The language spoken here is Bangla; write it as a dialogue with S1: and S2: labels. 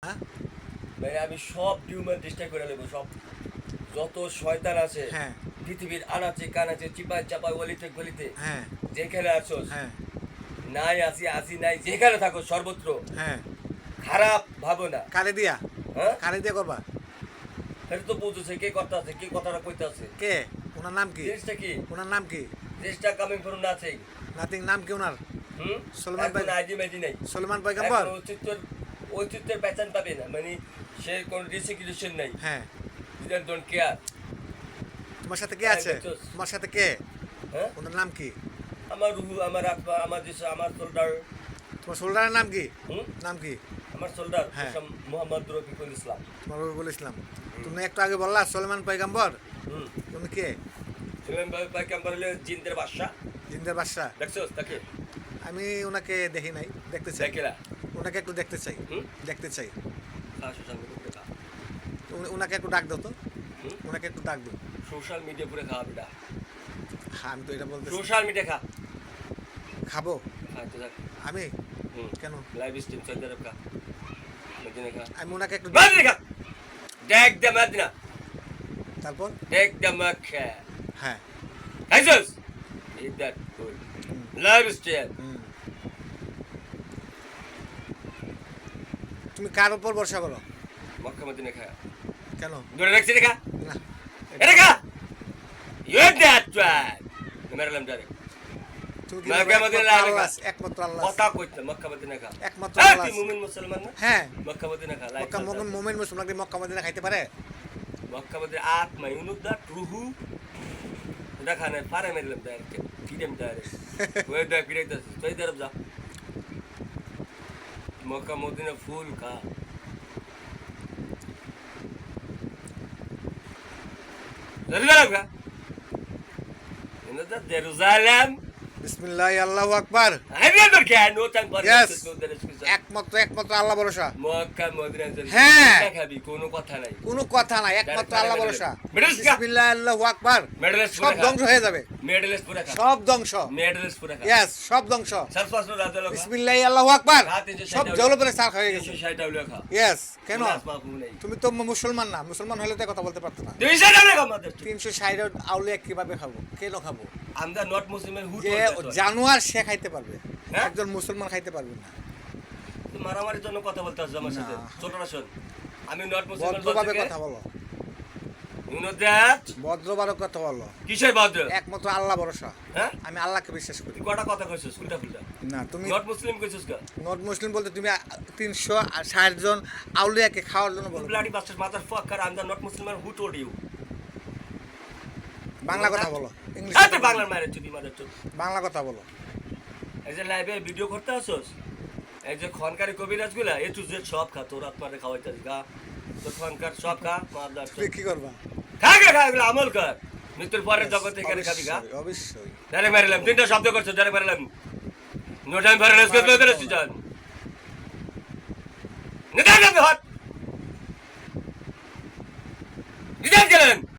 S1: হ্যাঁ?
S2: মানে আমি সব টিউমার ডিস্ট্রাক্ট করে নেবো, সব যত শয়তান আছে
S1: হ্যাঁ
S2: পৃথিবীর আনাচে কানাচে চিপায় চাপায় গলিতে গলিতে
S1: হ্যাঁ
S2: যেখানে আছোস,
S1: হ্যাঁ
S2: নাই আসি আসি নাই যেখানে থাকো সর্বত্র
S1: হ্যাঁ
S2: খারাপ ভাবো না।
S1: কারে দিয়া
S2: হ্যাঁ,
S1: কারে দিয়া করবা?
S2: এটা তো বুঝতেছে কে করতে আছে, কে কথাটা কইতে আছে,
S1: কে? ওনার নাম কি?
S2: জিনিসটা কি,
S1: ওনার নাম কি?
S2: জিনিসটা কামিং ফ্রম নাথিং।
S1: নাতিং নাম কি ওনার?
S2: হুম,
S1: সলমান ভাই,
S2: এখন আইডি মাইডি নাই,
S1: সলমান পয়গম্বর।
S2: এখন অস্তিত্বের পেছান পাবে না, মানে সে কোনো রিসিকিউশন নাই,
S1: হ্যাঁ,
S2: ডোন্ট কেয়ার।
S1: তোমার সাথে কে
S2: হ্যাঁ,
S1: আছে?
S2: দেখছোস?
S1: তোমার সাথে কে?
S2: হ্যাঁ,
S1: ওনার নাম কি?
S2: আমার রুহু, আমার আত্মা, আমার দেশ, আমার সোল্ডার।
S1: তোমার সোল্ডারের নাম কি?
S2: হুম,
S1: নাম কি?
S2: আমার সোল্ডার
S1: হ্যাঁ।
S2: মোহাম্মদ রফিকুল ইসলাম।
S1: তোমার বলেছিলাম। তুমি একটু আগে বললা সলমান পয়গম্বর।
S2: হুম,
S1: তুমি কে?
S2: সুলেমান ভাই কেমন হলে জিন্দের বাদশা,
S1: জিন্দার বাদশা।
S2: দেখছোস তাকে?
S1: আমি ওনাকে দেখি নাই, দেখতে চাই।
S2: দেখেলা।
S1: ওনাকে একটু দেখতে চাই,
S2: হুম,
S1: দেখতে চাই।
S2: সোশ্যাল মিডিয়া পুরে খা।
S1: ওনাকে একটু ডাক দাও তো,
S2: হুম,
S1: ওনাকে একটু ডাক দাও।
S2: সোশ্যাল মিডিয়া পুরে খা বেটা,
S1: হ্যাঁ, আমি তো এটা বলতে
S2: সোশ্যাল মিডিয়া খা।
S1: খাবো
S2: হ্যাঁ তো দেখ।
S1: আমি।
S2: হুম,
S1: কেন?
S2: লাইভ স্ট্রিম সৌদি আরব খা, মদিনা খা,
S1: আমি ওনাকে একটু
S2: মদিনা খা, দেখ দে মদিনা,
S1: তারপর
S2: দেখ দে মক্কা।
S1: হ্যাঁ
S2: খাইছস? It that good
S1: hmm,
S2: live stream.
S1: হুম। তুমি কার উপর ভরসা করো?
S2: মক্কা মদিনা খা,
S1: কেন?
S2: দূরে রাখছি রে খা,
S1: না,
S2: এটা খা, ইউ দ্যাট রাইট। মেরালাম ডাইরেক্ট
S1: তুমি কি
S2: মক্কা
S1: বলবো?
S2: মদিনা
S1: একমাত্র
S2: লাইভ
S1: আল্লাহ
S2: খা,
S1: আছে, একমাত্র আল্লাহ আছে।
S2: কথা কইতে মক্কা মদিনা খা।
S1: একমাত্র
S2: হ্যাঁ,
S1: আল্লাহ
S2: তুই
S1: আছে।
S2: মুমিন মুসলমান না?
S1: হ্যাঁ,
S2: মক্কা মদিনা খা, লাইভ
S1: মক্কা
S2: খা।
S1: মোমেন মুসলমান কি মক্কা মদিনা খাইতে পারে?
S2: মক্কা মদিনা আত্মা ইউনুদ্দাত রুহু এটা খানে পারে মেরালাম ডাইরেক্ট, ফিরেম ডাইরেক্ট ওই দেখ ফিরাইতেছিস সৌদি আরব যা, মক্কা মদিনা ফুল খা। জেরুজালেম খা, ইউনুদ্দাত জেরুজালেম।
S1: বিসমিল্লাহ, আল্লাহু আকবার।
S2: আমি আবার কেন no time for
S1: Yes.
S2: This.
S1: একমাত্র আল্লাহ ভরসা।
S2: মক্কা মদিনা যদি
S1: হ্যাঁ।
S2: খাবি কোনো কথা নাই,
S1: কোনো কথা নাই, একমাত্র আল্লাহ ভরসা।
S2: Middle East খা।
S1: বিসমিল্লাহ, আল্লাহু আকবার।
S2: মেডেলিস্ট
S1: সব ধ্বংস হয়ে যাবে,
S2: মেডেলিস্ট পুরা খা,
S1: সব ধ্বংস।
S2: মেডেলিস্ট পুরা খা।
S1: ইয়েস, সব ধ্বংস।
S2: সালফাসনো রাজা লোক
S1: বিসমিল্লাহ, আল্লাহু আকবার।
S2: খা, 360
S1: সব জলপরে সার হয়ে গেছে।
S2: 360 টাউলে খা।
S1: ইয়েস, কেন?
S2: কোনো আসমা ফুল নাই।
S1: তুমি তো মুসলমান না, মুসলমান হলে তো কথা বলতে পারতো না।
S2: 360 টাউলে খা মাদার।
S1: 360 আউলিয়া কিভাবে খাবো? কেন খাবো?
S2: আমরা নট মুসলিমের হুট
S1: যে
S2: হয়ে
S1: জানোয়ার সে খাইতে পারবে,
S2: হ্যাঁ?
S1: একজন মুসলমান খাইতে পারবে না।
S2: মারামারির জন্য কথা বলতে আসছে আমার সাথে।
S1: না।
S2: ছোটরা শোন, আমি নট মুসলিমের
S1: ভদ্রভাবে
S2: বলতে
S1: কথা বলো,
S2: ইউ নো দ্যাট
S1: ভদ্রভাবে কথা বলো।
S2: কিসের ভদ্র?
S1: একমাত্র আল্লাহ ভরসা।
S2: হ্যাঁ,
S1: আমি আল্লাহকে বিশ্বাস করি।
S2: তুই কটা কথা কইছিস উল্টা ফুলটা?
S1: না, তুমি
S2: নট মুসলিম কইছিস কা?
S1: নট মুসলিম বলতে তুমি 360 জন আউলিয়াকে খাওয়ার জন্য বলো।
S2: Bloody bastard mother fucker, I am the not Muslim who told you?
S1: Bangla কথা বলো, ইংলিশ
S2: হ্যাঁ, তুই বাংলার মায়ের চুদি মাদার চুদ।
S1: বাংলা কথা বলো।
S2: এই যে লাইভে ভিডিও করতে আসোস, এই যে খনকারি কবিরাজ গুলা এ টু জেড সব খা, তোর আত্মারে খাওয়াইতে গা, তোর খনকার সব খা, মাদার
S1: তুমি কি করবা?
S2: খা খা খা, এগুলো আমল কর, মৃত্যুর পরের জগতে এখানে খাবি গা।
S1: অবশ্যই, অবশ্যই।
S2: ডাইরেক্ট মারিলাম, তিনটা শব্দ করছো, ডাইরেক্ট মারিলাম। নো টাইম ফর রেস্ট, নিদান হট নিদান গেলেন।